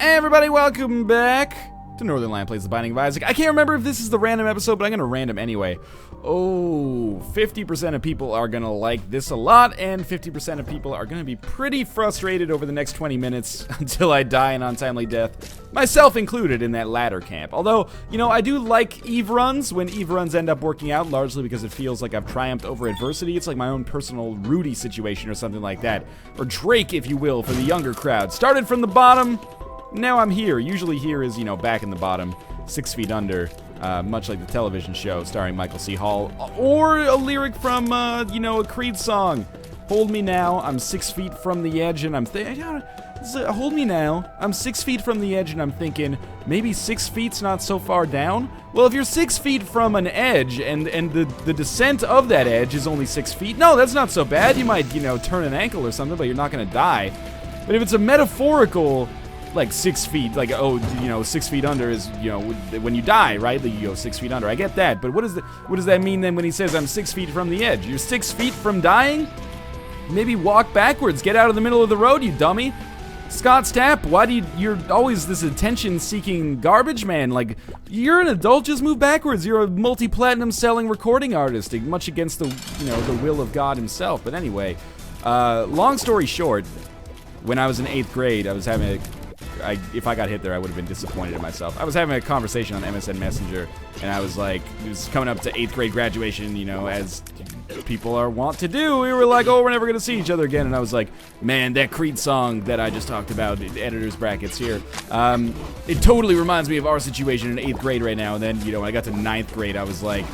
Hey everybody, welcome back to Northernlion Plays the Binding of Isaac. I can't remember if this is the random episode, but I'm gonna random anyway. Oh, 50% of people are gonna like this a lot, and 50% of people are gonna be pretty frustrated over the next 20 minutes until I die an untimely death. Myself included in that latter camp. Although, you know, I do like Eve runs when Eve runs end up working out, largely because it feels like I've triumphed over adversity. It's like my own personal Rudy situation or something like that. Or Drake, if you will, for the younger crowd. Started from the bottom. Now I'm here. Usually here is, you know, back in the bottom, 6 feet under, much like the television show starring Michael C. Hall, or a lyric from, you know, a Creed song. Hold me now, I'm 6 feet from the edge, and I'm hold me now, I'm 6 feet from the edge, and I'm thinking, maybe 6 feet's not so far down? Well, if you're 6 feet from an edge, and the descent of that edge is only 6 feet, no, that's not so bad. You might, you know, turn an ankle or something, but you're not gonna die. But if it's a metaphorical, like 6 feet, like, oh, you know, 6 feet under is, you know, when you die, right? Like, you go 6 feet under. I get that, but what does that mean then when he says I'm 6 feet from the edge? You're 6 feet from dying? Maybe walk backwards. Get out of the middle of the road, you dummy. Scott Stapp, why do you're always this attention-seeking garbage man? Like, you're an adult, just move backwards. You're a multi-platinum selling recording artist, much against the, you know, the will of God himself. But anyway, long story short, when I was in 8th grade, I was having if I got hit there, I would have been disappointed in myself. I was having a conversation on MSN Messenger, and I was like, it was coming up to 8th grade graduation, you know, as people are wont to do. We were like, oh, we're never going to see each other again. And I was like, man, that Creed song that I just talked about, editor's brackets here, it totally reminds me of our situation in 8th grade right now. And then, you know, when I got to 9th grade, I was like,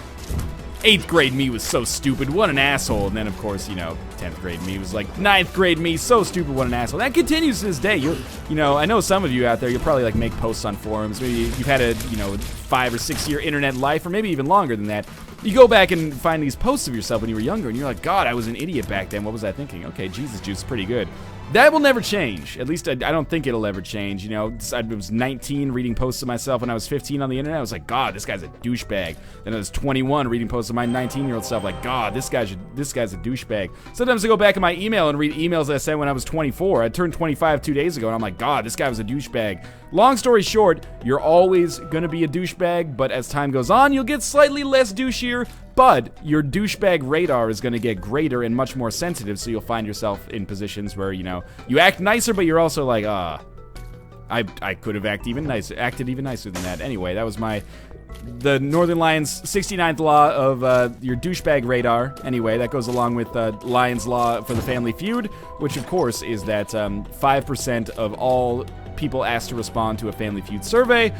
8th grade me was so stupid, what an asshole. And then, of course, you know, 10th grade me was like, 9th grade me, so stupid, what an asshole. That continues to this day. You know, I know some of you out there, you'll probably, like, make posts on forums. Maybe you've had a, you know, 5 or 6 year internet life, or maybe even longer than that. You go back and find these posts of yourself when you were younger, and you're like, God, I was an idiot back then. What was I thinking? Okay, Jesus Juice is pretty good. That will never change. At least I don't think it'll ever change. You know, I was 19 reading posts of myself when I was 15 on the internet. I was like, God, this guy's a douchebag. Then I was 21 reading posts of my 19-year-old self. Like, God, this guy's a douchebag. Sometimes I go back in my email and read emails that I sent when I was 24. I turned 25 2 days ago, and I'm like, God, this guy was a douchebag. Long story short, you're always gonna be a douchebag, but as time goes on, you'll get slightly less douchier. But your douchebag radar is going to get greater and much more sensitive, so you'll find yourself in positions where, you know, you act nicer, but you're also like, I could have acted even nicer than that. Anyway, that was the Northernlion's 69th law of your douchebag radar. Anyway, that goes along with Lion's law for the Family Feud, which of course is that 5% of all people asked to respond to a Family Feud survey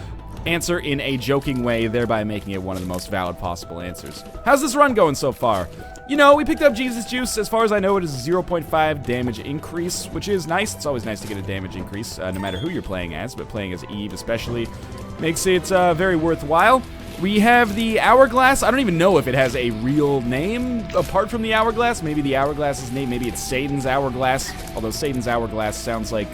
answer in a joking way, thereby making it one of the most valid possible answers. How's this run going so far? You know, we picked up Jesus Juice. As far as I know, it is a 0.5 damage increase, which is nice. It's always nice to get a damage increase, no matter who you're playing as, but playing as Eve especially makes it very worthwhile. We have the Hourglass. I don't even know if it has a real name apart from the Hourglass. Maybe the Hourglass's name, maybe it's Satan's Hourglass, although Satan's Hourglass sounds like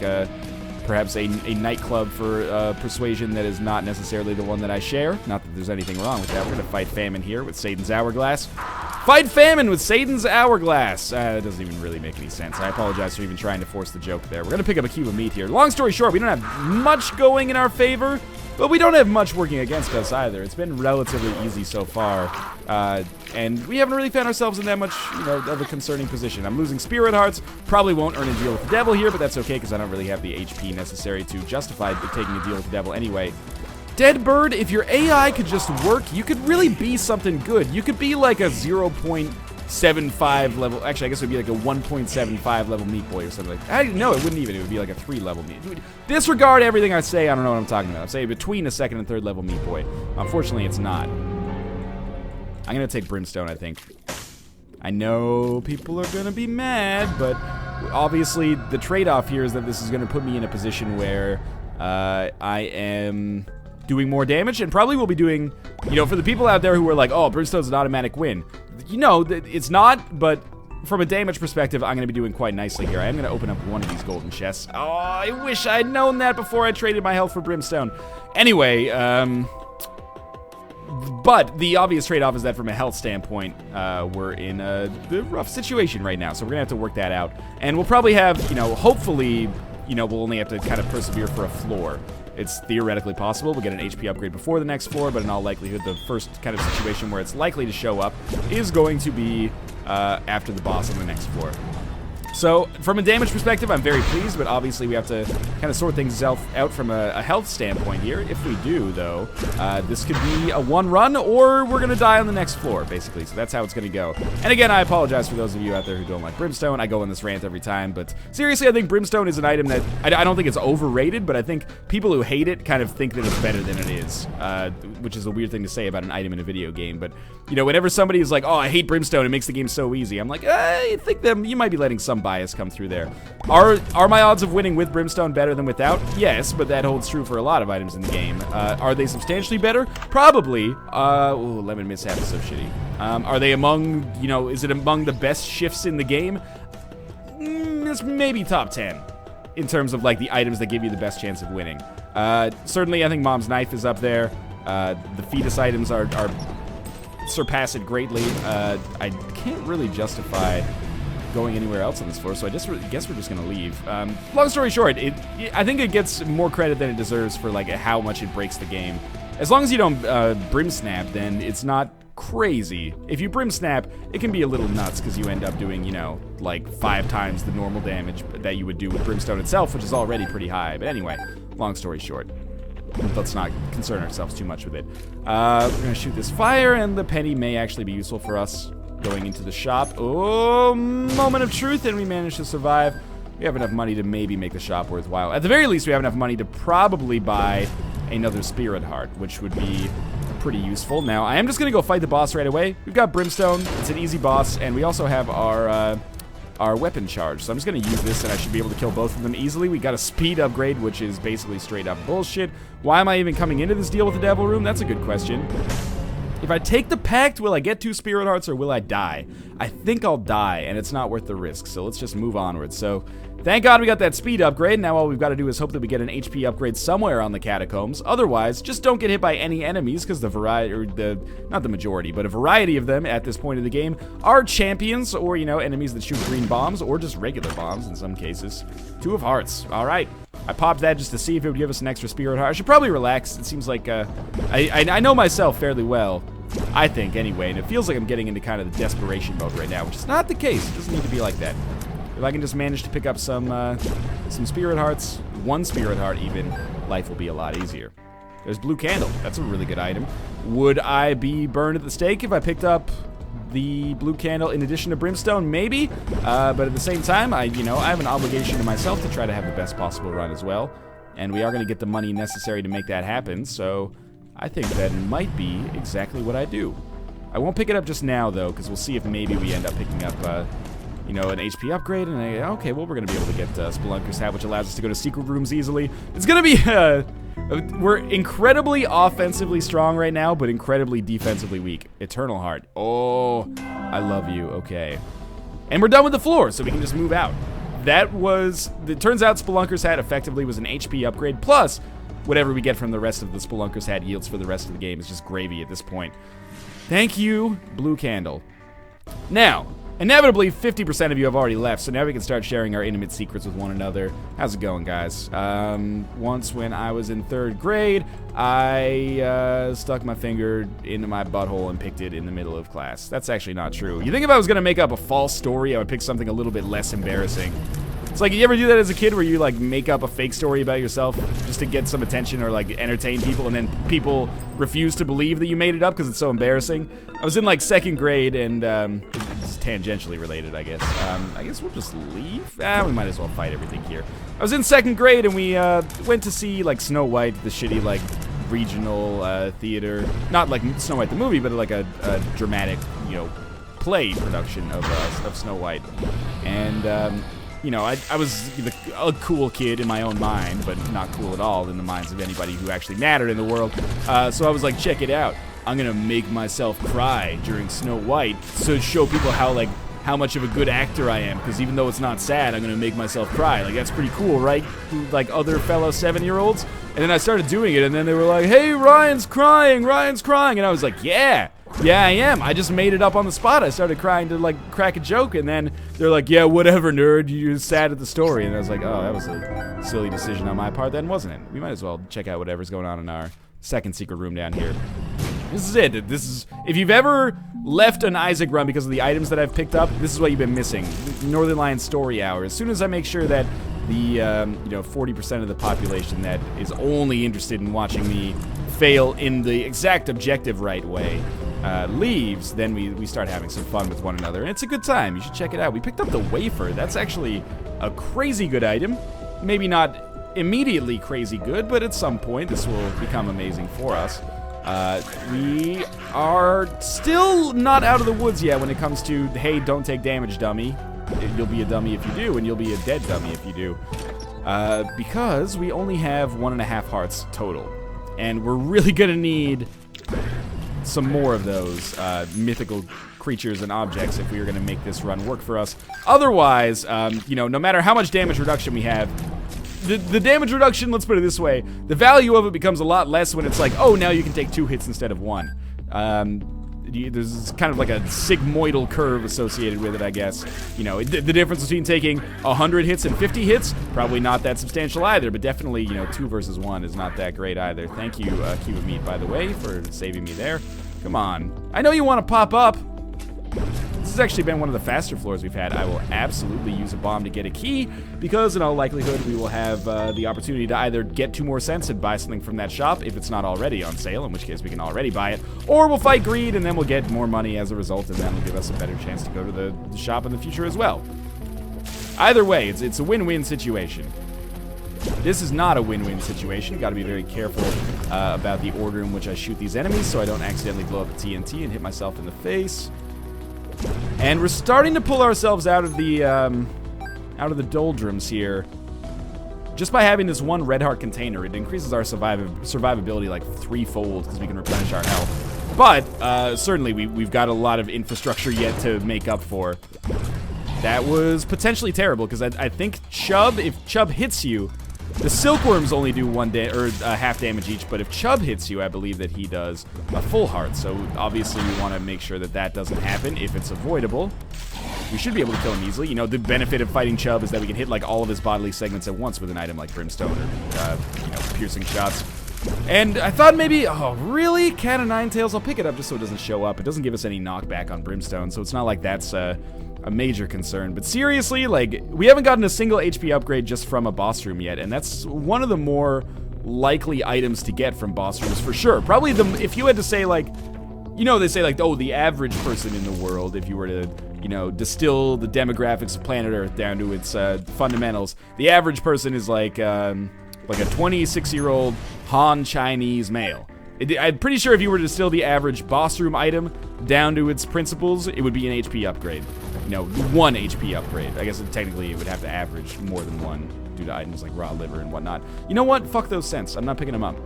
perhaps a nightclub for persuasion that is not necessarily the one that I share. Not that there's anything wrong with that. We're going to fight famine here with Satan's Hourglass. Fight famine with Satan's Hourglass. That doesn't even really make any sense. I apologize for even trying to force the joke there. We're going to pick up a cube of meat here. Long story short, we don't have much going in our favor, but we don't have much working against us either. It's been relatively easy so far, and we haven't really found ourselves in that much, you know, of a concerning position. I'm losing spirit hearts. Probably won't earn a deal with the devil here, but that's okay because I don't really have the HP necessary to justify taking a deal with the devil anyway. Dead Bird, if your AI could just work, you could really be something good. You could be like a 0.75 level. Actually, I guess it would be like a 1.75 level Meat Boy or something like that. No, it wouldn't even. It would be like a 3 level Meat. Disregard everything I say. I don't know what I'm talking about. I'm saying between a 2nd and 3rd level Meat Boy. Unfortunately, it's not. I'm going to take Brimstone, I think. I know people are going to be mad, but obviously the trade-off here is that this is going to put me in a position where I am doing more damage, and probably will be doing, you know, for the people out there who are like, oh, Brimstone's an automatic win. You know, it's not, but from a damage perspective, I'm going to be doing quite nicely here. I am going to open up one of these golden chests. Oh, I wish I'd known that before I traded my health for Brimstone. Anyway, but the obvious trade-off is that from a health standpoint, we're in a rough situation right now, so we're going to have to work that out. And we'll probably have, you know, hopefully we'll only have to kind of persevere for a floor. It's theoretically possible. We'll get an HP upgrade before the next floor, but in all likelihood, the first kind of situation where it's likely to show up is going to be after the boss on the next floor. So, from a damage perspective, I'm very pleased, but obviously we have to kind of sort things out from a health standpoint here. If we do, though, this could be a one run, or we're going to die on the next floor, basically. So that's how it's going to go. And again, I apologize for those of you out there who don't like Brimstone. I go on this rant every time, but seriously, I think Brimstone is an item that, I don't think it's overrated, but I think people who hate it kind of think that it's better than it is, which is a weird thing to say about an item in a video game. But, whenever somebody is like, oh, I hate Brimstone, it makes the game so easy, I'm like, I think you might be letting some bias come through there. Are my odds of winning with Brimstone better than without? Yes, but that holds true for a lot of items in the game. Are they substantially better? Probably. Ooh, Lemon Mishap is so shitty. Are they among, is it among the best shifts in the game? It's maybe top 10 in terms of, like, the items that give you the best chance of winning. Certainly, I think Mom's Knife is up there. The fetus items are surpass it greatly. I can't really justify going anywhere else on this floor, so I guess we're just gonna leave. Long story short, I think it gets more credit than it deserves for like how much it breaks the game. As long as you don't Brim Snap, then it's not crazy. If you Brim Snap, it can be a little nuts because you end up doing, like 5 times the normal damage that you would do with Brimstone itself, which is already pretty high. But anyway, long story short, let's not concern ourselves too much with it. We're gonna shoot this fire, and the penny may actually be useful for us going into the shop. Oh, moment of truth, and we managed to survive. We have enough money to maybe make the shop worthwhile. At the very least, we have enough money to probably buy another Spirit Heart, which would be pretty useful. Now, I am just going to go fight the boss right away. We've got Brimstone. It's an easy boss, and we also have our weapon charge. So I'm just going to use this, and I should be able to kill both of them easily. We got a speed upgrade, which is basically straight up bullshit. Why am I even coming into this deal with the Devil Room? That's a good question. If I take the pact, will I get 2 Spirit Hearts or will I die? I think I'll die, and it's not worth the risk, so let's just move onward. So, thank God we got that speed upgrade. Now all we've got to do is hope that we get an HP upgrade somewhere on the catacombs. Otherwise, just don't get hit by any enemies, because the variety, or not the majority, but a variety of them at this point in the game are champions, or, enemies that shoot green bombs, or just regular bombs in some cases. 2 of Hearts. All right. I popped that just to see if it would give us an extra Spirit Heart. I should probably relax. It seems like I know myself fairly well, I think, anyway, and it feels like I'm getting into kind of the desperation mode right now, which is not the case. It doesn't need to be like that. If I can just manage to pick up some Spirit Hearts, 1 Spirit Heart even, life will be a lot easier. There's Blue Candle. That's a really good item. Would I be burned at the stake if I picked up the Blue Candle in addition to Brimstone? Maybe, but at the same time, I have an obligation to myself to try to have the best possible run as well, and we are going to get the money necessary to make that happen, so I think that might be exactly what I do. I won't pick it up just now, though, because we'll see if maybe we end up picking up, an HP upgrade, and okay, well, we're going to be able to get Spelunker's Hat, which allows us to go to secret rooms easily. It's going to be, we're incredibly offensively strong right now, but incredibly defensively weak. Eternal Heart. Oh, I love you. Okay. And we're done with the floor, so we can just move out. It turns out Spelunker's Hat effectively was an HP upgrade, plus whatever we get from the rest of the Spelunker's Hat yields for the rest of the game is just gravy at this point. Thank you, Blue Candle. Now, inevitably, 50% of you have already left, so now we can start sharing our intimate secrets with one another. How's it going, guys? Once when I was in 3rd grade, I stuck my finger into my butthole and picked it in the middle of class. That's actually not true. You think if I was going to make up a false story, I would pick something a little bit less embarrassing. It's like, you ever do that as a kid where you, like, make up a fake story about yourself just to get some attention or, like, entertain people, and then people refuse to believe that you made it up because it's so embarrassing? I was in, like, 2nd grade, and it's tangentially related, I guess. I guess we'll just leave? We might as well fight everything here. I was in 2nd grade, and we went to see, like, Snow White, the shitty, like, regional theater. Not like Snow White the movie, but like a dramatic, play production of Snow White. And, I was a cool kid in my own mind, but not cool at all in the minds of anybody who actually mattered in the world. So I was like, check it out. I'm gonna make myself cry during Snow White to show people how much of a good actor I am, because even though it's not sad, I'm gonna make myself cry. Like, that's pretty cool, right? Like other fellow 7-year-olds? And then I started doing it, and then they were like, hey, Ryan's crying, and I was like, yeah, Yeah, I am. I just made it up on the spot. I started crying to, like, crack a joke, and then they're like, yeah, whatever, nerd. You're sad at the story. And I was like, oh, that was a silly decision on my part then, wasn't it? We might as well check out whatever's going on in our second secret room down here. This is it. This is, if you've ever left an Isaac run because of the items that I've picked up, this is what you've been missing. Northernlion story hour. As soon as I make sure that the, you know, 40% of the population that is only interested in watching me fail in the exact objective right way leaves, then we start having some fun with one another, and it's a good time. You should check it out. We picked up the wafer. That's actually a crazy good item. Maybe not immediately crazy good, but at some point this will become amazing for us. We are still not out of the woods yet when it comes to, hey, don't take damage, dummy. You'll be a dummy if you do, and you'll be a dead dummy if you do. Because we only have 1.5 hearts total. And we're really gonna need some more of those mythical creatures and objects if we are gonna make this run work for us. Otherwise, you know, no matter how much damage reduction we have, the damage reduction, let's put it this way, the value of it becomes a lot less when it's like, oh, now you can take 2 hits instead of 1. There's kind of like a sigmoidal curve associated with it, I guess. You know, the difference between taking 100 hits and 50 hits, probably not that substantial either, but definitely, you know, 2 versus 1 is not that great either. Thank you, Cube of Meat, by the way, for saving me there. Come on. I know you want to pop up. This has actually been one of the faster floors we've had. I will absolutely use a bomb to get a key, because in all likelihood we will have the opportunity to either get 2 more cents and buy something from that shop if it's not already on sale, in which case we can already buy it, or we'll fight greed and then we'll get more money as a result, and that'll give us a better chance to go to the shop in the future as well. Either way, it's a win-win situation. This is not a win-win situation. Got to be very careful about the order in which I shoot these enemies so I don't accidentally blow up a TNT and hit myself in the face. And we're starting to pull ourselves out of the doldrums here. Just by having this one red heart container, it increases our survivability like 3-fold because we can replenish our health. But certainly we've got a lot of infrastructure yet to make up for. That was potentially terrible because I think Chubb, if Chubb hits you, the silkworms only do half damage each, but if Chubb hits you, I believe that he does a full heart. So obviously we want to make sure that that doesn't happen if it's avoidable. We should be able to kill him easily. You know, the benefit of fighting Chubb is that we can hit like all of his bodily segments at once with an item like Brimstone or you know, piercing shots. And I thought maybe, oh really? Cat of Nine Tails? I'll pick it up just so it doesn't show up. It doesn't give us any knockback on Brimstone, so it's not like that's a major concern. But seriously, like, we haven't gotten a single HP upgrade just from a boss room yet, and that's one of the more likely items to get from boss rooms for sure. Probably if you had to say, like, you know, they say like, oh, the average person in the world, if you were to, you know, distill the demographics of planet Earth down to its fundamentals, the average person is like a 26-year-old Han Chinese male. I'm pretty sure if you were to distill the average boss room item down to its principles, it would be an HP upgrade. You know, 1 HP upgrade. I guess technically it would have to average more than 1 due to items like raw liver and whatnot. You know what? Fuck those cents. I'm not picking them up.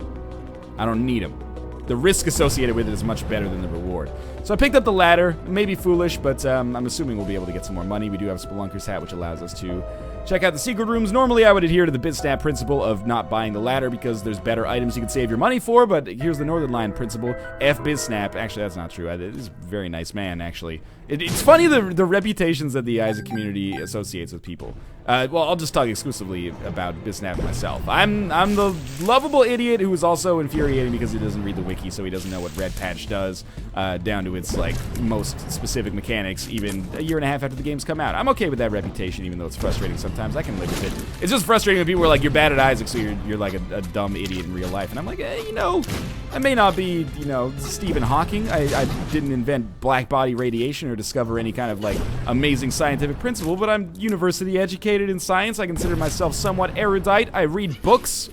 I don't need them. The risk associated with it is much better than the reward. So I picked up the ladder. It may be foolish, but I'm assuming we'll be able to get some more money. We do have Spelunker's Hat, which allows us to check out the secret rooms. Normally, I would adhere to the Bitsnap principle of not buying the ladder because there's better items you can save your money for, but here's the Northernlion principle. F Bitsnap. Actually, that's not true. It is a very nice man, actually. It's funny the reputations that the Isaac community associates with people. Well, I'll just talk exclusively about Bitsnap myself. I'm the lovable idiot who is also infuriating because he doesn't read the wiki, so he doesn't know what Red Patch does, down to its, like, most specific mechanics, even a year and a half after the game's come out. I'm okay with that reputation, even though it's frustrating sometimes. I can live with it. It's just frustrating when people are like, you're bad at Isaac, so you're like a dumb idiot in real life. And I'm like, hey, you know, I may not be, you know, Stephen Hawking. I didn't invent black body radiation or discover any kind of, like, amazing scientific principle, but I'm university educated in science. I consider myself somewhat erudite. I read books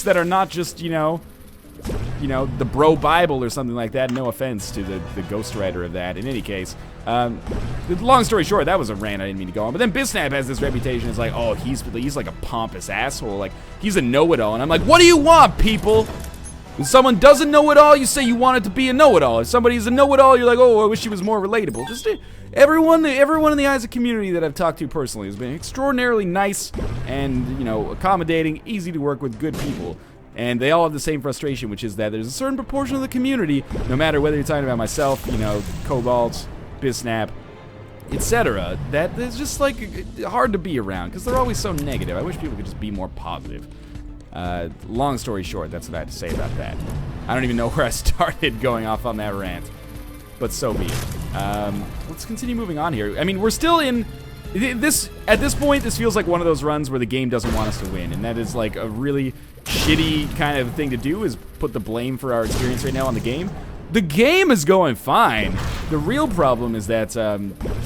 that are not just, you know, the bro Bible or something like that. No offense to the ghostwriter of that. In any case, long story short, that was a rant I didn't mean to go on. But then Bitsnap has this reputation. It's like, oh, he's like a pompous asshole. Like, he's a know-it-all. And I'm like, what do you want, people? When someone doesn't know it all, you say you want it to be a know-it-all. If somebody's a know-it-all, you're like, oh, I wish he was more relatable. Just everyone in the Isaac community that I've talked to personally has been extraordinarily nice and, you know, accommodating, easy to work with, good people. And they all have the same frustration, which is that there's a certain proportion of the community, no matter whether you're talking about myself, you know, Cobalt, Biznap, etc., that is just like hard to be around because they're always so negative. I wish people could just be more positive. Long story short, that's what I had to say about that. I don't even know where I started going off on that rant, but so be it. Let's continue moving on here. I mean, we're still in this at this point. This feels like one of those runs where the game doesn't want us to win, and that is like a really shitty kind of thing to do, is put the blame for our experience right now on the game. The game is going fine. The real problem is that,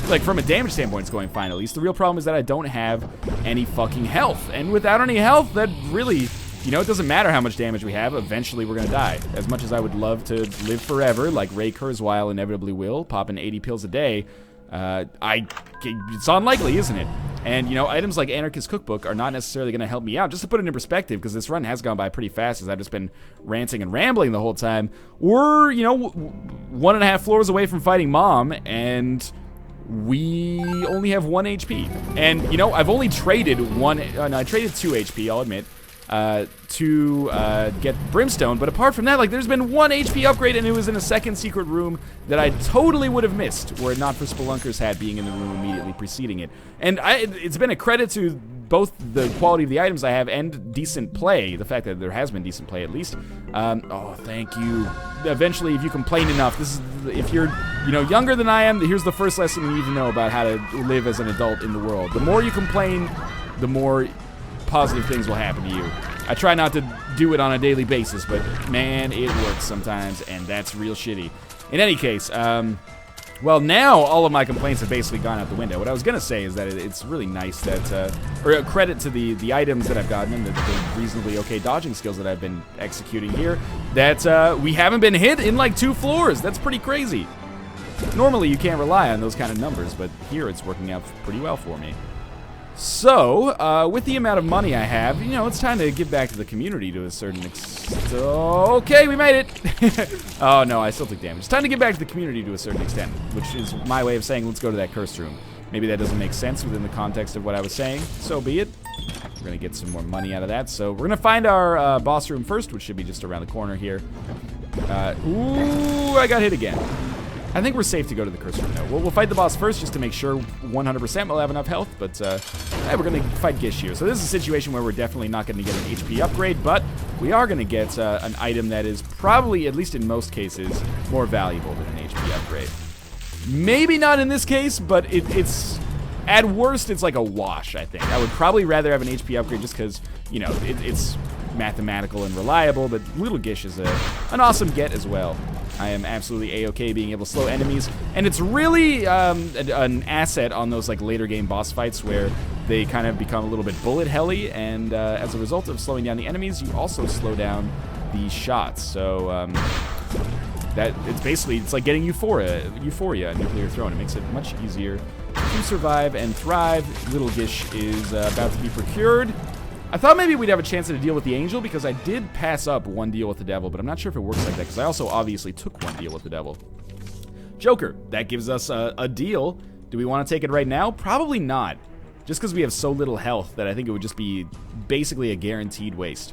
like, from a damage standpoint, it's going fine at least. The real problem is that I don't have any fucking health. And without any health, that really, you know, it doesn't matter how much damage we have. Eventually, we're going to die. As much as I would love to live forever, like Ray Kurzweil inevitably will, popping 80 pills a day, it's unlikely, isn't it? And, you know, items like Anarchist Cookbook are not necessarily going to help me out. Just to put it in perspective, because this run has gone by pretty fast as I've just been ranting and rambling the whole time. We're, you know, 1.5 floors away from fighting Mom, and we only have 1 HP. And, you know, I've only traded I traded 2 HP, I'll admit, to get Brimstone, but apart from that, like, there's been 1 HP upgrade, and it was in a second secret room that I totally would have missed were it not for Spelunker's hat being in the room immediately preceding it. And it's been a credit to both the quality of the items I have and decent play, the fact that there has been decent play at least. Oh, thank you. Eventually, if you complain enough, if you're, you know, younger than I am, here's the first lesson you need to know about how to live as an adult in the world. The more you complain, the more positive things will happen to you. I try not to do it on a daily basis, but man, it works sometimes, and that's real shitty. In any case, well, now all of my complaints have basically gone out the window. What I was going to say is that it's really nice that, or a credit to the items that I've gotten and the reasonably okay dodging skills that I've been executing here, that we haven't been hit in like 2 floors. That's pretty crazy. Normally, you can't rely on those kind of numbers, but here it's working out pretty well for me. So, with the amount of money I have, you know, it's time to give back to the community to a certain extent. Okay, we made it! Oh, no, I still took damage. It's time to give back to the community to a certain extent, which is my way of saying let's go to that cursed room. Maybe that doesn't make sense within the context of what I was saying. So be it. We're going to get some more money out of that. So we're going to find our boss room first, which should be just around the corner here. Ooh, I got hit again. I think we're safe to go to the curse room, though. We'll fight the boss first just to make sure 100% we'll have enough health, but we're going to fight Gish here. So this is a situation where we're definitely not going to get an HP upgrade, but we are going to get an item that is probably, at least in most cases, more valuable than an HP upgrade. Maybe not in this case, but it's... At worst, it's like a wash, I think. I would probably rather have an HP upgrade just because, you know, it's mathematical and reliable, but Little Gish is an awesome get as well. I am absolutely A-okay being able to slow enemies, and it's really an asset on those like later game boss fights where they kind of become a little bit bullet helly, and as a result of slowing down the enemies, you also slow down the shots. So that it's like getting Euphoria, nuclear throne. It makes it much easier to survive and thrive. Little Gish is about to be procured. I thought maybe we'd have a chance at a deal with the Angel because I did pass up 1 deal with the Devil, but I'm not sure if it works like that because I also obviously took 1 deal with the Devil. Joker, that gives us a deal. Do we want to take it right now? Probably not. Just because we have so little health that I think it would just be basically a guaranteed waste.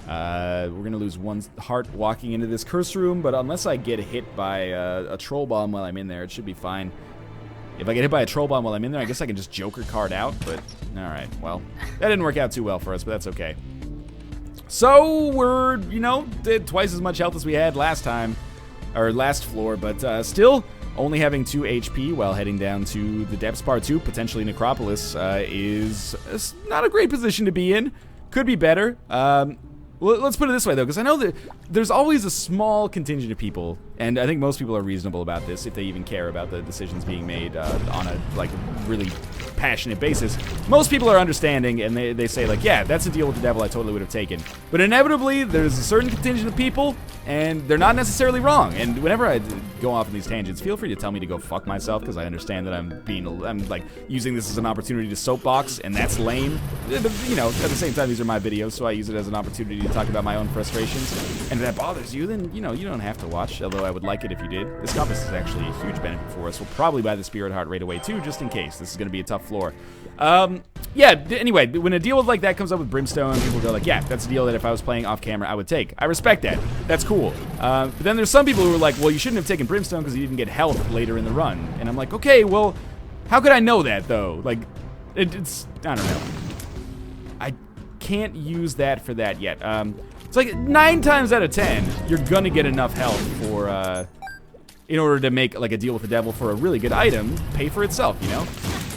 We're going to lose 1 heart walking into this curse room, but unless I get hit by a troll bomb while I'm in there, it should be fine. If I get hit by a troll bomb while I'm in there, I guess I can just Joker card out, but alright, well, that didn't work out too well for us, but that's okay. So, we're, you know, did twice as much health as we had last time, or last floor, but still only having 2 HP while heading down to the Depths Part 2, potentially Necropolis, is not a great position to be in. Could be better. Well, let's put it this way, though, because I know that there's always a small contingent of people, and I think most people are reasonable about this, if they even care about the decisions being made on a, like, really passionate basis. Most people are understanding, and they say, like, yeah, that's a deal with the Devil I totally would have taken. But inevitably, there's a certain contingent of people, and they're not necessarily wrong. And whenever I go off on these tangents, feel free to tell me to go fuck myself, because I understand that I'm like, using this as an opportunity to soapbox, and that's lame. You know, at the same time, these are my videos, so I use it as an opportunity to talk about my own frustrations. And if that bothers you, then, you know, you don't have to watch. Although I would like it if you did. This compass is actually a huge benefit for us. We'll probably buy the Spirit Heart right away, too, just in case. This is going to be a tough floor. Yeah, anyway, when a deal like that comes up with Brimstone, people go like, yeah, that's a deal that if I was playing off camera, I would take. I respect that. That's cool. But then there's some people who are like, well, you shouldn't have taken Brimstone because you didn't get health later in the run. And I'm like, okay, well, how could I know that, though? Like, it's, I don't know. I can't use that for that yet. It's like 9 times out of 10, you're gonna get enough health for, in order to make like a deal with the devil for a really good item pay for itself, you know?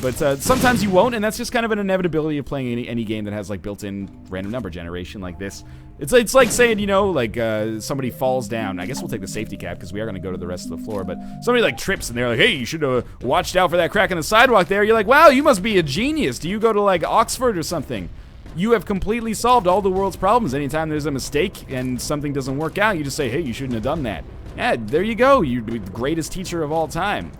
But sometimes you won't, and that's just kind of an inevitability of playing any game that has like built-in random number generation like this. It's like saying, you know, like somebody falls down. I guess we'll take the safety cap because we are going to go to the rest of the floor. But somebody like trips and they're like, hey, you should have watched out for that crack in the sidewalk there. You're like, wow, you must be a genius. Do you go to like Oxford or something? You have completely solved all the world's problems. Anytime there's a mistake and something doesn't work out, you just say, hey, you shouldn't have done that. Yeah, there you go. You're the greatest teacher of all time.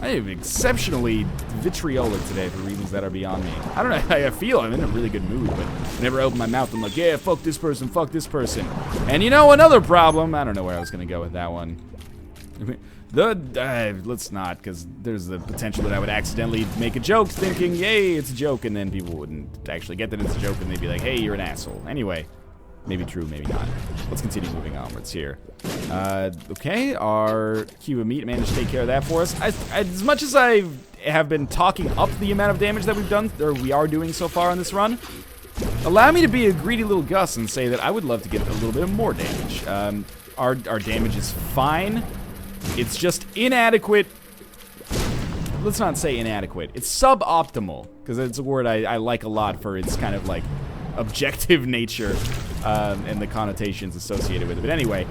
I am exceptionally vitriolic today for reasons that are beyond me. I don't know how I feel. I'm in a really good mood, but whenever I open my mouth, I'm like, yeah, fuck this person, fuck this person. And you know, another problem, I don't know where I was going to go with that one. Let's not, because there's the potential that I would accidentally make a joke thinking, yay, it's a joke, and then people wouldn't actually get that it's a joke, and they'd be like, hey, you're an asshole. Anyway. Maybe true, maybe not. Let's continue moving onwards here. Okay, our cube of meat managed to take care of that for us. As much as I have been talking up the amount of damage that we've done, or we are doing so far on this run, allow me to be a greedy little Gus and say that I would love to get a little bit more damage. Our damage is fine. It's just inadequate. Let's not say inadequate. It's suboptimal, because it's a word I like a lot for its kind of like objective nature and the connotations associated with it. But anyway,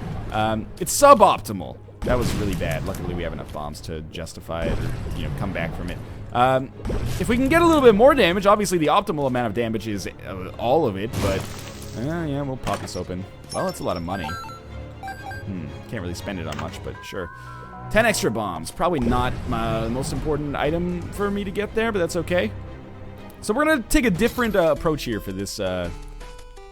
it's suboptimal. That was really bad. Luckily, we have enough bombs to justify it or, you know, come back from it. If we can get a little bit more damage, obviously the optimal amount of damage is all of it, but yeah, we'll pop this open. Well, that's a lot of money. Can't really spend it on much, but sure. 10 extra bombs. Probably not the most important item for me to get there, but that's okay. So we're going to take a different approach here for this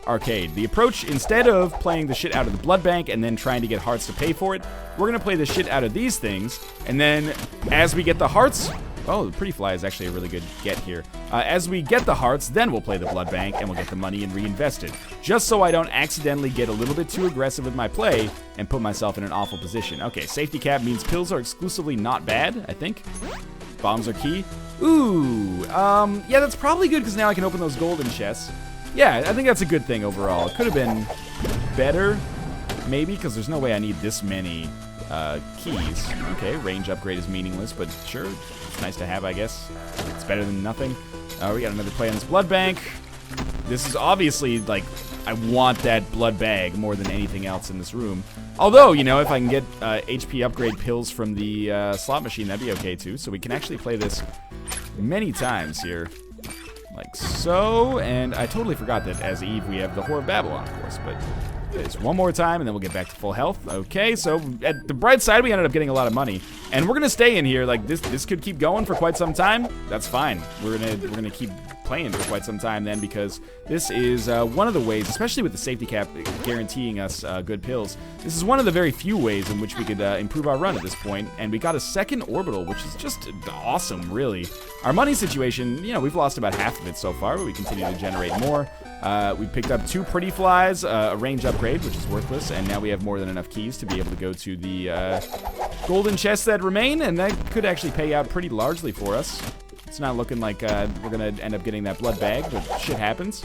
arcade. The approach, instead of playing the shit out of the blood bank and then trying to get hearts to pay for it, we're going to play the shit out of these things, and then as we get the hearts... Oh, the pretty fly is actually a really good get here. As we get the hearts, then we'll play the blood bank and we'll get the money and reinvest it. Just so I don't accidentally get a little bit too aggressive with my play and put myself in an awful position. Okay, safety cap means pills are exclusively not bad, I think. Bombs are key. Ooh, yeah, that's probably good because now I can open those golden chests. Yeah, I think that's a good thing overall. It could have been better, maybe, because there's no way I need this many keys. Okay, range upgrade is meaningless, but sure, it's nice to have, I guess. It's better than nothing. We got another play on this blood bank. This is obviously, like, I want that blood bag more than anything else in this room. Although, you know, if I can get HP upgrade pills from the slot machine, that'd be okay, too. So we can actually play this many times here. Like so, and I totally forgot that as Eve we have the Whore of Babylon, of course, but it's one more time and then we'll get back to full health. Okay, so at the bright side, we ended up getting a lot of money, and we're gonna stay in here. Like this could keep going for quite some time. That's fine. We're gonna keep playing for quite some time then, because this is one of the ways, especially with the safety cap guaranteeing us good pills, this is one of the very few ways in which we could improve our run at this point, and we got a second orbital, which is just awesome, really. Our money situation, you know, we've lost about half of it so far, but we continue to generate more. We picked up 2 pretty flies, a range upgrade, which is worthless, and now we have more than enough keys to be able to go to the golden chests that remain, and that could actually pay out pretty largely for us. It's not looking like we're going to end up getting that blood bag, but shit happens.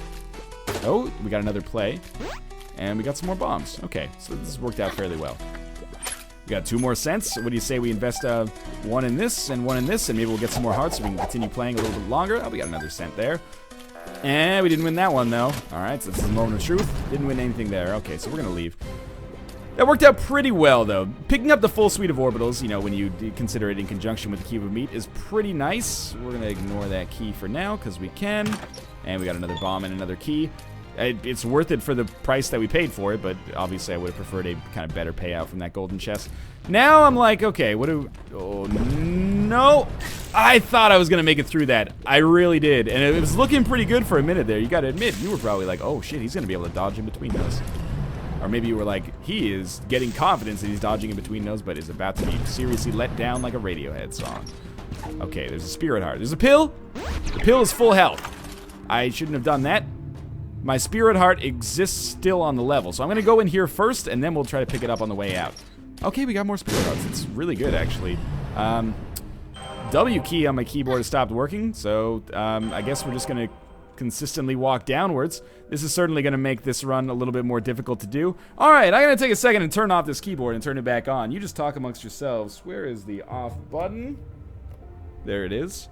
Oh, we got another play, and we got some more bombs. Okay, so this has worked out fairly well. We got 2 more cents. What do you say we invest 1 in this and 1 in this, and maybe we'll get some more hearts so we can continue playing a little bit longer. Oh, we got another cent there. And we didn't win that one, though. All right, so this is the moment of truth. Didn't win anything there. Okay, so we're going to leave. That worked out pretty well, though. Picking up the full suite of orbitals, you know, when you consider it in conjunction with the cube of meat, is pretty nice. We're going to ignore that key for now, because we can. And we got another bomb and another key. It's worth it for the price that we paid for it, but obviously I would have preferred a kind of better payout from that golden chest. Now I'm like, okay, what do... Oh, no. I thought I was going to make it through that. I really did. And it was looking pretty good for a minute there. You got to admit, you were probably like, oh, shit, he's going to be able to dodge in between those. Or maybe you were like, he is getting confidence that he's dodging in between those, but is about to be seriously let down like a Radiohead song. Okay, there's a spirit heart. There's a pill. The pill is full health. I shouldn't have done that. My spirit heart exists still on the level, so I'm going to go in here first, and then we'll try to pick it up on the way out. Okay, we got more spirit hearts. It's really good, actually. W key on my keyboard has stopped working, so I guess we're just going to consistently walk downwards. This is certainly going to make this run a little bit more difficult to do. All right, I'm going to take a second and turn off this keyboard and turn it back on. You just talk amongst yourselves. Where is the off button? There it is.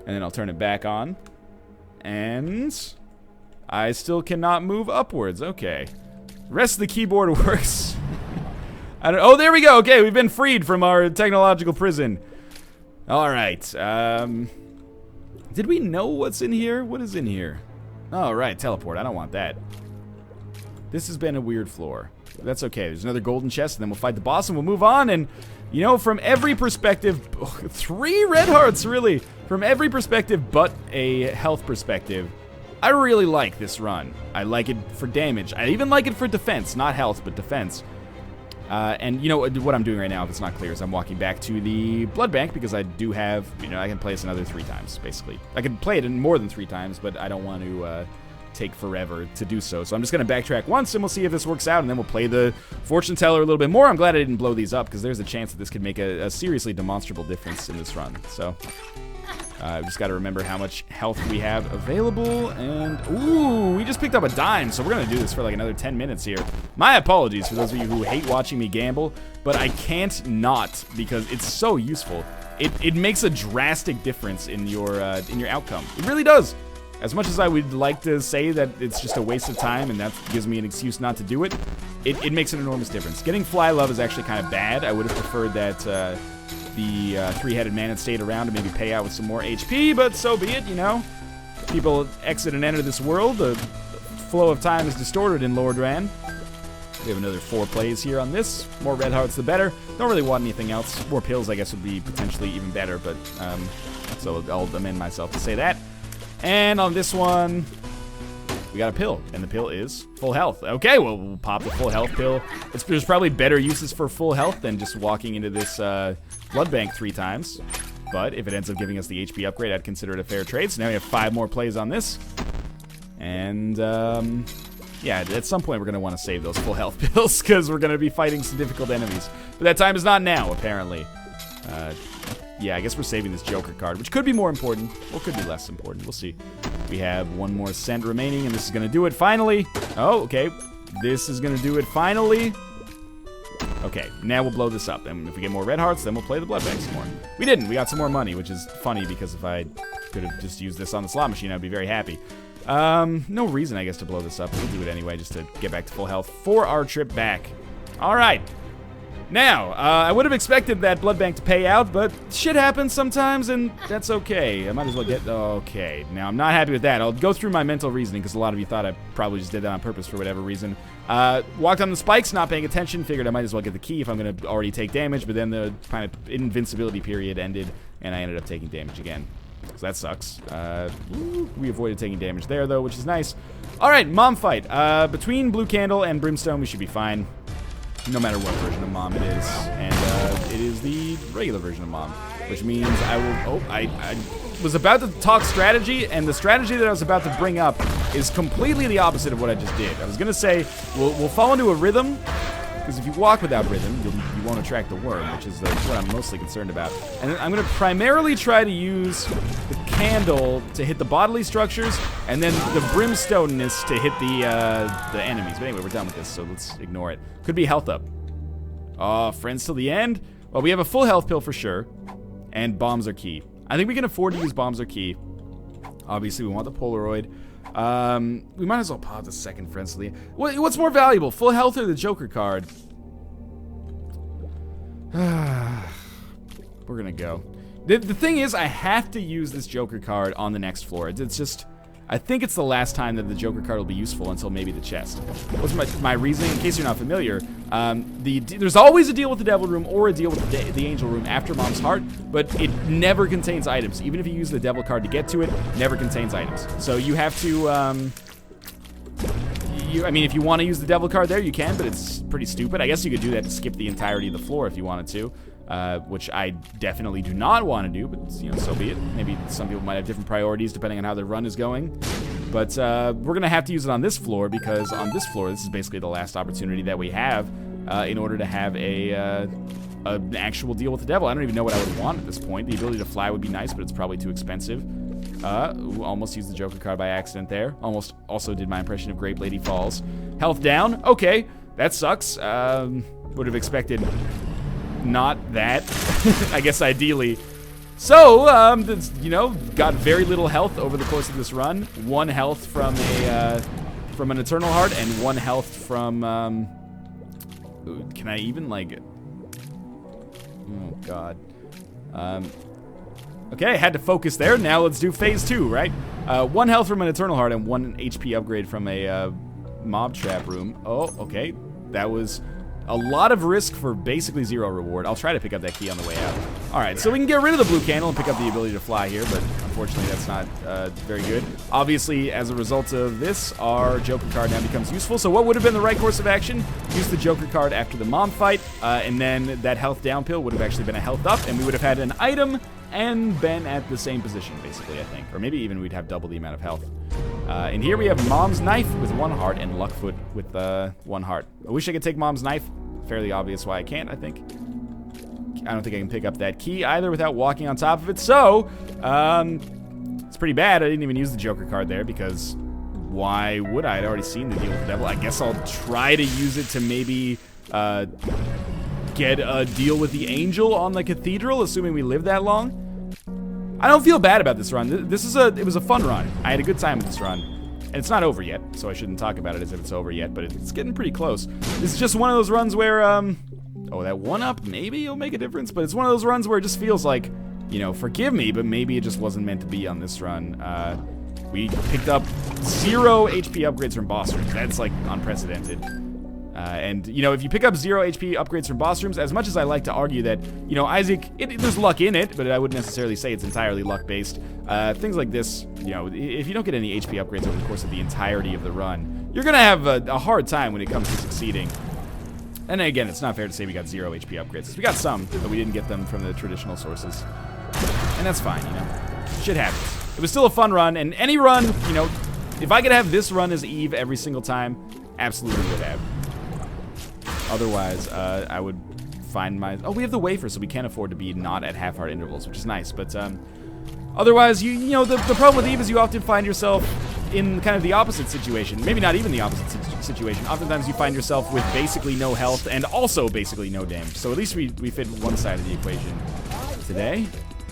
And then I'll turn it back on. And I still cannot move upwards. Okay. The rest of the keyboard works. Oh, there we go. Okay, we've been freed from our technological prison. All right. Did we know what's in here? What is in here? Oh, right, teleport. I don't want that. This has been a weird floor. That's okay. There's another golden chest, and then we'll fight the boss, and we'll move on. And, you know, from every perspective, 3 red hearts, really. From every perspective but a health perspective, I really like this run. I like it for damage. I even like it for defense. Not health, but defense. And you know what I'm doing right now, if it's not clear, is I'm walking back to the blood bank because I do have, you know, I can play this another 3 times, basically. I can play it in more than 3 times, but I don't want to take forever to do so. So I'm just going to backtrack once, and we'll see if this works out, and then we'll play the fortune teller a little bit more. I'm glad I didn't blow these up because there's a chance that this could make a seriously demonstrable difference in this run. So I've just got to remember how much health we have available, and ooh, we just picked up a dime, so we're going to do this for like another 10 minutes here. My apologies for those of you who hate watching me gamble, but I can't not because it's so useful. It makes a drastic difference in your outcome. It really does. As much as I would like to say that it's just a waste of time and that gives me an excuse not to do it, it makes an enormous difference. Getting Fly Love is actually kind of bad. I would have preferred that the 3-headed man had stayed around to maybe pay out with some more HP, but so be it, you know. People exit and enter this world. The flow of time is distorted in Lordran. We have another 4 plays here on this. More red hearts, the better. Don't really want anything else. More pills, I guess, would be potentially even better, but so I'll amend myself to say that. And on this one, we got a pill, and the pill is full health. Okay, well, we'll pop the full health pill. There's probably better uses for full health than just walking into this blood bank 3 times. But if it ends up giving us the HP upgrade, I'd consider it a fair trade. So now we have 5 more plays on this. And, yeah, at some point we're going to want to save those full health pills because we're going to be fighting some difficult enemies. But that time is not now, apparently. Yeah, I guess we're saving this Joker card, which could be more important, or could be less important. We'll see. We have 1 more cent remaining, and this is going to do it finally. Oh, okay. This is going to do it finally. Okay, now we'll blow this up, and if we get more red hearts, then we'll play the blood bank some more. We didn't. We got some more money, which is funny, because if I could have just used this on the slot machine, I'd be very happy. No reason, I guess, to blow this up. We'll do it anyway, just to get back to full health for our trip back. All right. Now, I would have expected that blood bank to pay out, but shit happens sometimes, and that's okay. I might as well get... Okay, now I'm not happy with that. I'll go through my mental reasoning, because a lot of you thought I probably just did that on purpose for whatever reason. Walked on the spikes, not paying attention, figured I might as well get the key if I'm going to already take damage, but then the kind of invincibility period ended, and I ended up taking damage again. So that sucks. We avoided taking damage there, though, which is nice. All right, Mom fight. Between Blue Candle and Brimstone, we should be fine. No matter what version of Mom it is. And it is the regular version of Mom. Which means I will... Oh, I was about to talk strategy, and the strategy that I was about to bring up is completely the opposite of what I just did. I was going to say, we'll fall into a rhythm, because if you walk without rhythm, you won't attract the worm, which is what I'm mostly concerned about. And I'm going to primarily try to use the candle to hit the bodily structures, and then the brimstoneness to hit the enemies. But anyway, we're done with this, so let's ignore it. Could be health up. Oh, friends till the end? Well, we have a full health pill for sure, and bombs are key. I think we can afford to use bombs are key. Obviously, we want the Polaroid. We might as well pop the second friends till the end. What's more valuable, full health or the Joker card? We're gonna go. The thing is, I have to use this Joker card on the next floor. It's just, I think it's the last time that the Joker card will be useful until maybe the chest. What's my reasoning? In case you're not familiar, there's always a deal with the Devil Room or a deal with the Angel Room after Mom's Heart, but it never contains items. Even if you use the Devil card to get to it, never contains items. So you have to I mean, if you want to use the devil card there, you can, but it's pretty stupid. I guess you could do that to skip the entirety of the floor if you wanted to, which I definitely do not want to do, but, you know, so be it. Maybe some people might have different priorities depending on how their run is going. But we're going to have to use it on this floor, because on this floor, this is basically the last opportunity that we have in order to have an actual deal with the devil. I don't even know what I would want at this point. The ability to fly would be nice, but it's probably too expensive. Ooh, almost used the Joker card by accident there. Almost also did my impression of Grape Lady Falls. Health down. Okay, that sucks. Would have expected not that, I guess ideally. So, you know, got very little health over the course of this run. 1 health from an Eternal Heart, and 1 health from, ooh, can I even, like, oh, God. Okay, I had to focus there. Now let's do phase 2, right? 1 health from an Eternal Heart and 1 HP upgrade from a mob trap room. Oh, okay. That was a lot of risk for basically 0 reward. I'll try to pick up that key on the way out. Alright, so we can get rid of the blue candle and pick up the ability to fly here, but unfortunately that's not very good. Obviously, as a result of this, our Joker card now becomes useful. So what would have been the right course of action? Use the Joker card after the mom fight, and then that health down pill would have actually been a health up, and we would have had an item and been at the same position, basically, I think. Or maybe even we'd have double the amount of health. And here we have Mom's Knife with 1 heart and Luckfoot with 1 heart. I wish I could take Mom's Knife. Fairly obvious why I can't, I think. I don't think I can pick up that key either without walking on top of it. So, it's pretty bad. I didn't even use the Joker card there because why would I? I'd already seen the deal with the devil. I guess I'll try to use it to maybe get a deal with the angel on the cathedral, assuming we live that long. I don't feel bad about this run. It was a fun run. I had a good time with this run. And it's not over yet, so I shouldn't talk about it as if it's over yet, but it's getting pretty close. This is just one of those runs where, oh, that 1-up, maybe it'll make a difference, but it's one of those runs where it just feels like, you know, forgive me, but maybe it just wasn't meant to be on this run. We picked up 0 HP upgrades from boss rooms. That's, like, unprecedented. And, you know, if you pick up 0 HP upgrades from boss rooms, as much as I like to argue that, you know, Isaac, there's luck in it, but I wouldn't necessarily say it's entirely luck-based. Things like this, you know, if you don't get any HP upgrades over the course of the entirety of the run, you're going to have a hard time when it comes to succeeding. And again, it's not fair to say we got 0 HP upgrades. We got some, but we didn't get them from the traditional sources. And that's fine, you know. Shit happens. It was still a fun run, and any run, you know, if I could have this run as Eve every single time, absolutely would have. Otherwise, I would find my... Oh, we have the wafer, so we can't afford to be not at half-heart intervals, which is nice. But otherwise, you know, the problem with Eve is you often find yourself in kind of the opposite situation. Maybe not even the opposite situation. Oftentimes you find yourself with basically no health and also basically no damage. So at least we fit one side of the equation today.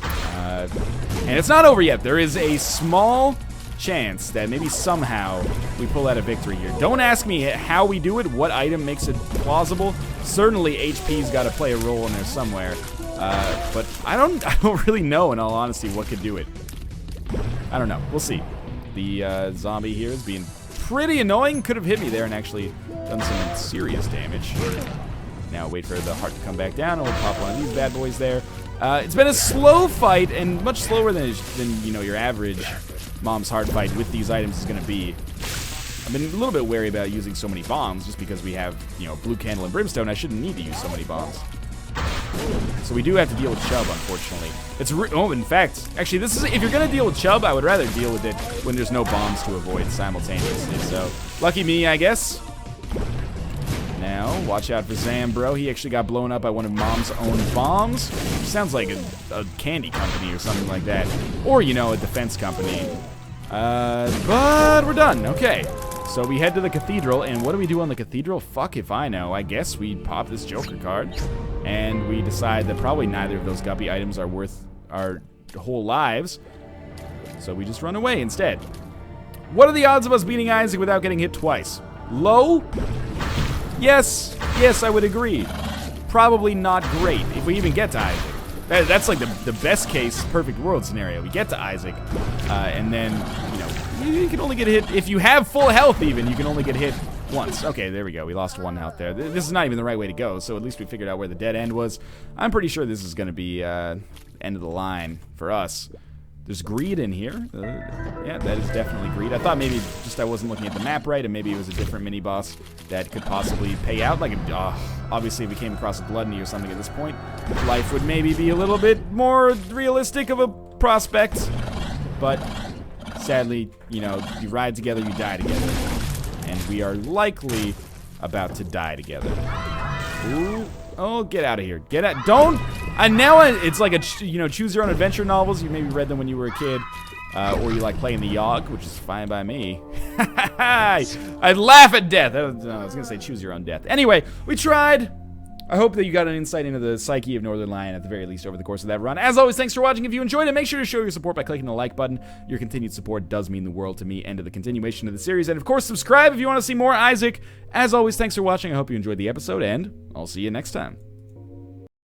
And it's not over yet. There is a small chance that maybe somehow we pull out a victory here. Don't ask me how we do it, what item makes it plausible. Certainly HP's got to play a role in there somewhere. But I don't really know, in all honesty, what could do it. I don't know. We'll see. The zombie here is being pretty annoying. Could have hit me there and actually done some serious damage. Now wait for the heart to come back down, and we'll pop one of these bad boys there. It's been a slow fight, and much slower than you know, your average Mom's Heart fight with these items is going to be. I've been a little bit wary about using so many bombs, just because we have, you know, Blue Candle and Brimstone. I shouldn't need to use so many bombs. So we do have to deal with Chubb, unfortunately. In fact, actually, this is, if you're going to deal with Chubb, I would rather deal with it when there's no bombs to avoid simultaneously. So, lucky me, I guess. Now, watch out for Zam, bro. He actually got blown up by one of Mom's own bombs. Sounds like a candy company or something like that. Or, you know, a defense company. But we're done. Okay. So we head to the cathedral, and what do we do on the cathedral? Fuck if I know. I guess we pop this Joker card, and we decide that probably neither of those guppy items are worth our whole lives. So we just run away instead. What are the odds of us beating Isaac without getting hit twice? Low? Yes, I would agree. Probably not great, if we even get to Isaac. That's like the best case, perfect world scenario. We get to Isaac, and then, you know, you can only get hit, if you have full health even, you can only get hit once. Okay, there we go. We lost 1 health there. This is not even the right way to go, so at least we figured out where the dead end was. I'm pretty sure this is going to be end of the line for us. There's greed in here. Yeah, that is definitely greed. I thought maybe just I wasn't looking at the map right, and maybe it was a different mini-boss that could possibly pay out. Like, obviously, if we came across a gluttony or something at this point, life would maybe be a little bit more realistic of a prospect. But sadly, you know, you ride together, you die together. And we are likely about to die together. Ooh. Oh, get out of here. Get out. Don't. And now it's like a, you know, choose your own adventure novels. You maybe read them when you were a kid. Or you like playing the Yogg, which is fine by me. I'd laugh at death. I was going to say choose your own death. Anyway, we tried. I hope that you got an insight into the psyche of Northernlion at the very least over the course of that run. As always, thanks for watching. If you enjoyed it, make sure to show your support by clicking the like button. Your continued support does mean the world to me and to the continuation of the series. And of course, subscribe if you want to see more Isaac. As always, thanks for watching. I hope you enjoyed the episode, and I'll see you next time.